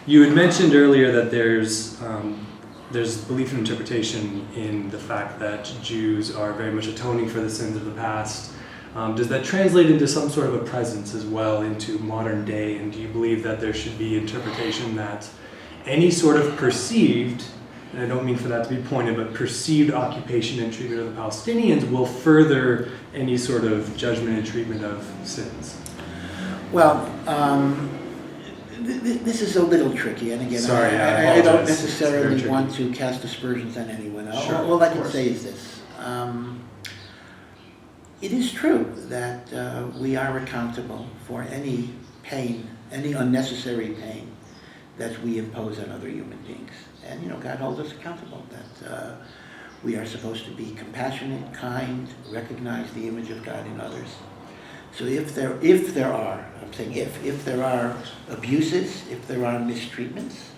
You had mentioned earlier that there's belief and interpretation in the fact that Jews are very much atoning for the sins of the past. Does that translate into some sort of a presence as well into modern day? And do you believe that there should be interpretation that any sort of perceived, and I don't mean for that to be pointed, but perceived occupation and treatment of the Palestinians will further any sort of judgment and treatment of sins? Well, this is a little tricky, and again, Sorry, I don't necessarily want to cast aspersions on anyone. Sure, all I can say is this. It is true that we are accountable for any pain, any unnecessary pain that we impose on other human beings. And, God holds us accountable, that we are supposed to be compassionate, kind, recognize the image of God in others. So if there are, I'm saying if there are abuses, if there are mistreatments,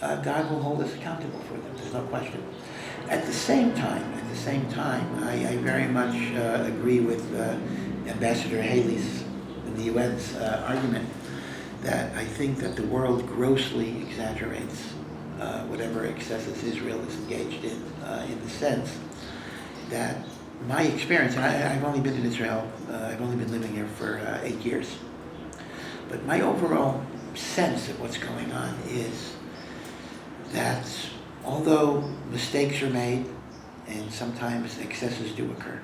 God will hold us accountable for them. There's no question. At the same time, I very much agree with Ambassador Haley's in the UN's argument that I think that the world grossly exaggerates whatever excesses Israel is engaged in the sense that my experience, and I've only been in Israel, I've only been living here for 8 years, but my overall sense of what's going on is that although mistakes are made and sometimes excesses do occur,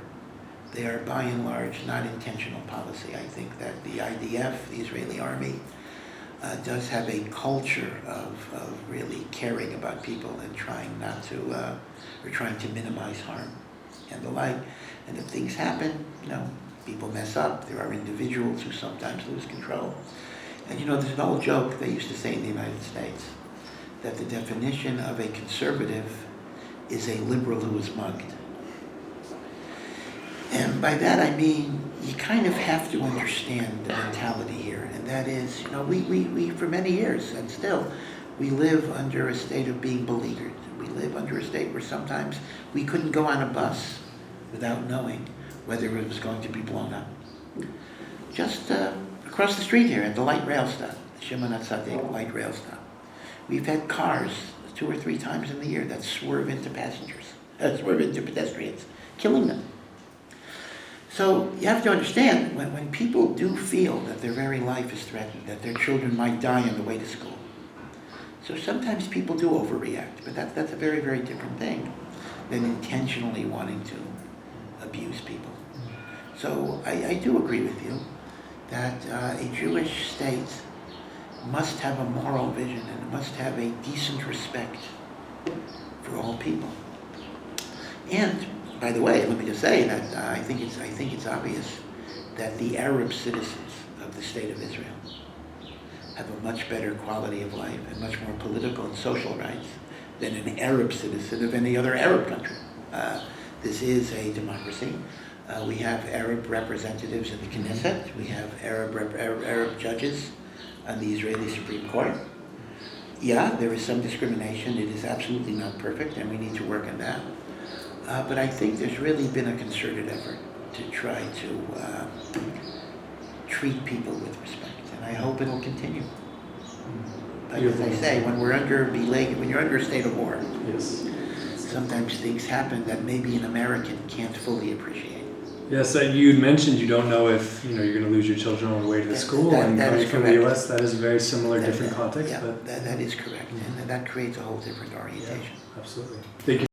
they are by and large not intentional policy. I think that the IDF, the Israeli army, does have a culture of really caring about people and trying to minimize harm and the like. And if things happen, people mess up. There are individuals who sometimes lose control. And there's an old joke they used to say in the United States that the definition of a conservative is a liberal who is mugged. And by that I mean you kind of have to understand the mentality here, and that is, we for many years, and still, we live under a state of being beleaguered. We live under a state where sometimes we couldn't go on a bus without knowing whether it was going to be blown up. Just across the street here at the light rail stop, the Shimon HaTzadik light rail stop, we've had cars 2 or 3 times in the year that swerve into pedestrians, killing them. So you have to understand, when people do feel that their very life is threatened, that their children might die on the way to school, so sometimes people do overreact, but that's a very, very different thing than intentionally wanting to abuse people. So I do agree with you that a Jewish state must have a moral vision and it must have a decent respect for all people. And by the way, let me just say that I think it's obvious that the Arab citizens of the state of Israel have a much better quality of life and much more political and social rights than an Arab citizen of any other Arab country. This is a democracy. We have Arab representatives in the Knesset. We have Arab judges on the Israeli Supreme Court. Yeah, there is some discrimination. It is absolutely not perfect, and we need to work on that. But I think there's really been a concerted effort to try to treat people with respect, and I hope it'll continue. But as I say, when you're under a state of war, Yes. sometimes things happen that maybe an American can't fully appreciate. Yes, you'd mentioned you don't know if you're going to lose your children on the way to the school, and coming from the U.S., that is a very similar, different context. Yeah, that is correct, and that creates a whole different orientation. Yeah, absolutely. Thank you.